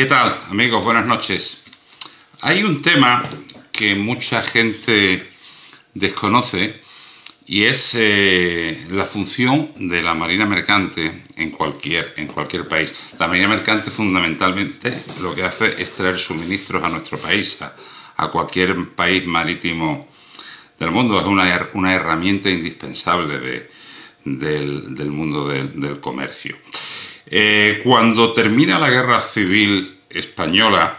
¿Qué tal, amigos? Buenas noches. Hay un tema que mucha gente desconoce y es la función de la marina mercante en cualquier país. La marina mercante fundamentalmente lo que hace es traer suministros a nuestro país, a cualquier país marítimo del mundo. Es una herramienta indispensable del mundo del comercio. Cuando termina la Guerra Civil Española,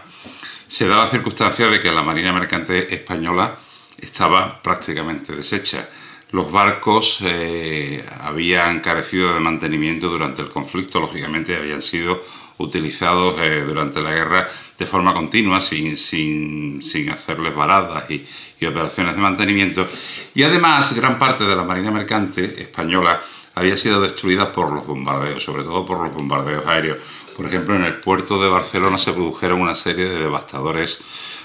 se da la circunstancia de que la marina mercante española estaba prácticamente deshecha. Los barcos habían carecido de mantenimiento durante el conflicto, lógicamente habían sido utilizados durante la guerra de forma continua, sin hacerles varadas y operaciones de mantenimiento. Y además, gran parte de la marina mercante española había sido destruida por los bombardeos, sobre todo por los bombardeos aéreos. Por ejemplo, en el puerto de Barcelona se produjeron una serie de devastadores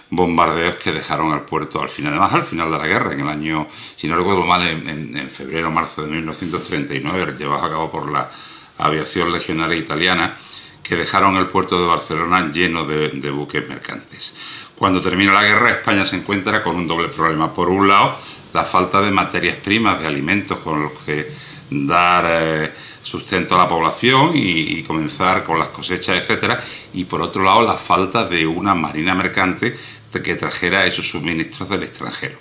bombardeos que dejaron al puerto al final de la guerra, en el año, si no recuerdo mal, en febrero o marzo de 1939, llevado a cabo por la aviación legionaria italiana, que dejaron el puerto de Barcelona lleno de buques mercantes. Cuando termina la guerra, España se encuentra con un doble problema. Por un lado, la falta de materias primas, de alimentos con los que dar sustento a la población y comenzar con las cosechas, etcétera, y por otro lado la falta de una marina mercante que trajera esos suministros del extranjero.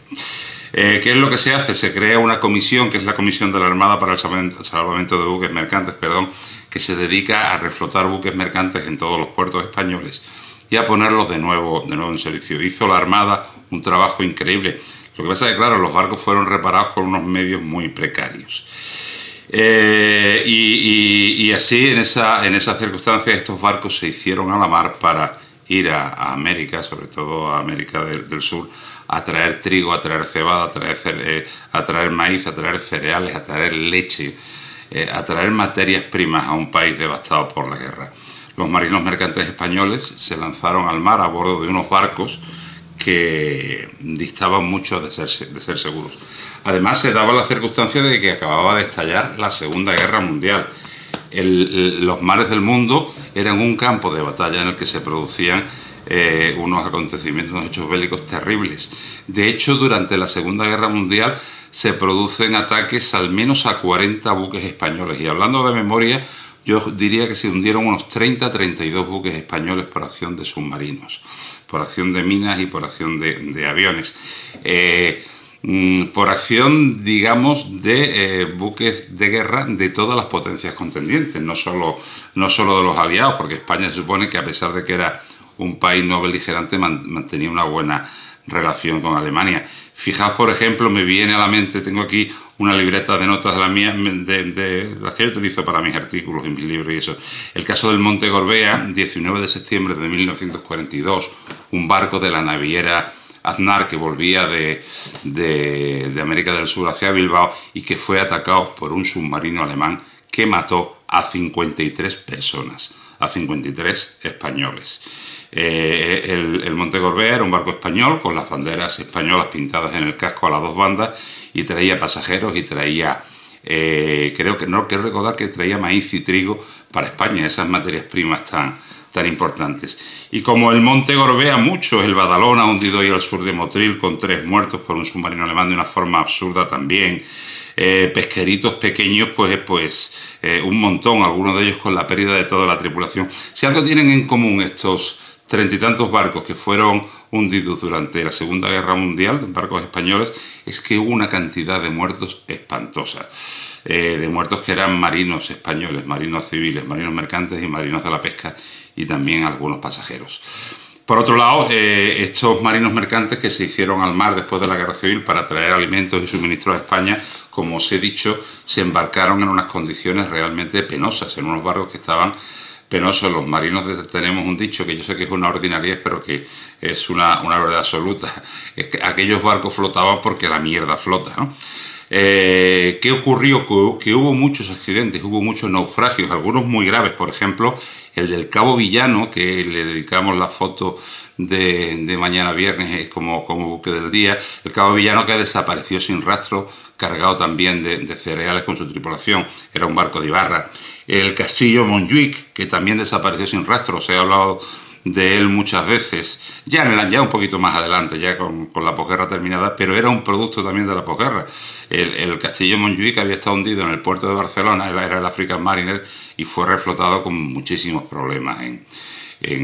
¿Qué es lo que se hace? Se crea una comisión, que es la Comisión de la Armada para el Salvamento de Buques Mercantes, que se dedica a reflotar buques mercantes en todos los puertos españoles y a ponerlos de nuevo en servicio. Hizo la Armada un trabajo increíble. Lo que pasa es que, claro, los barcos fueron reparados con unos medios muy precarios. Y así, en esa circunstancia, estos barcos se hicieron a la mar para ir a América, sobre todo a América del Sur, a traer trigo, a traer cebada, a traer maíz, a traer cereales, a traer leche, a traer materias primas a un país devastado por la guerra. Los marinos mercantes españoles se lanzaron al mar a bordo de unos barcos que distaban mucho de ser seguros. Además, se daba la circunstancia de que acababa de estallar la Segunda Guerra Mundial. Los mares del mundo eran un campo de batalla en el que se producían unos acontecimientos, unos hechos bélicos terribles. De hecho, durante la Segunda Guerra Mundial se producen ataques al menos a 40 buques españoles. Y hablando de memoria, yo diría que se hundieron unos 32 buques españoles por acción de submarinos, por acción de minas y por acción de aviones. Por acción, digamos, de buques de guerra de todas las potencias contendientes, no solo de los aliados, porque España se supone que, a pesar de que era un país no beligerante, mantenía una buena relación con Alemania. Fijaos, por ejemplo, me viene a la mente, tengo aquí una libreta de notas de las que yo utilizo para mis artículos y mis libros y eso. El caso del Monte Gorbea, 19 de septiembre de 1942, un barco de la naviera Aznar que volvía de América del Sur hacia Bilbao y que fue atacado por un submarino alemán que mató a 53 personas, a 53 españoles. El Monte Gorbea era un barco español con las banderas españolas pintadas en el casco a las dos bandas y traía pasajeros y traía, quiero recordar que traía maíz y trigo para España, esas materias primas tan importantes. Y como el Monte Gorbea, muchos, el Badalona, hundido hoy al sur de Motril con 3 muertos por un submarino alemán de una forma absurda también. Pesqueritos pequeños, pues un montón, algunos de ellos con la pérdida de toda la tripulación. Si algo tienen en común estos 30 y tantos barcos que fueron hundidos durante la Segunda Guerra Mundial, barcos españoles, es que hubo una cantidad de muertos espantosa. De muertos que eran marinos españoles, marinos civiles, marinos mercantes y marinos de la pesca, y también algunos pasajeros. Por otro lado, estos marinos mercantes que se hicieron al mar después de la Guerra Civil para traer alimentos y suministros a España, como os he dicho, se embarcaron en unas condiciones realmente penosas, en unos barcos que estaban penosos. Los marinos tenemos un dicho que yo sé que es una ordinariedad, pero que es una verdad absoluta. Es que aquellos barcos flotaban porque la mierda flota, ¿no? ¿Qué ocurrió? Que hubo muchos accidentes, hubo muchos naufragios, algunos muy graves. Por ejemplo, el del Cabo Villano, que le dedicamos la foto de mañana viernes como buque del día. El Cabo Villano, que desapareció sin rastro, cargado también de cereales con su tripulación. Era un barco de Ibarra. El Castillo Montjuic, que también desapareció sin rastro. Os he hablado de él muchas veces, ya un poquito más adelante, ya con la posguerra terminada, pero era un producto también de la posguerra. El castillo Montjuïc había estado hundido en el puerto de Barcelona, era el African Mariner, y fue reflotado con muchísimos problemas en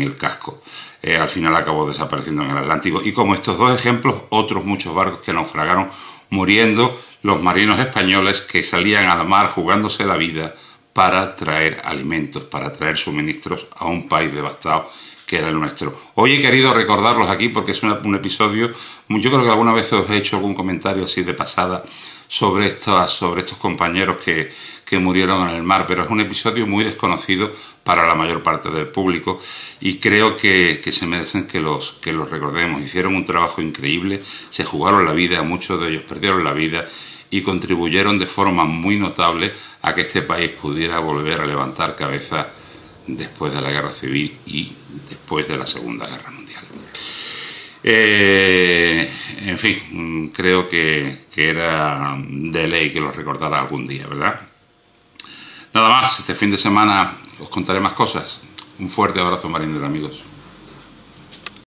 el casco. Al final acabó desapareciendo en el Atlántico. Y como estos dos ejemplos, otros muchos barcos que naufragaron, muriendo los marinos españoles que salían a la mar jugándose la vida para traer alimentos, para traer suministros a un país devastado que era el nuestro. Hoy he querido recordarlos aquí porque es un episodio, yo creo que alguna vez os he hecho algún comentario así de pasada sobre estos compañeros que murieron en el mar, pero es un episodio muy desconocido para la mayor parte del público y creo que se merecen que los recordemos. Hicieron un trabajo increíble, se jugaron la vida, muchos de ellos perdieron la vida y contribuyeron de forma muy notable a que este país pudiera volver a levantar cabeza después de la Guerra Civil y después de la Segunda Guerra Mundial. En fin, creo que era de ley que los recordara algún día, ¿verdad? Nada más, este fin de semana os contaré más cosas. Un fuerte abrazo marinero, amigos.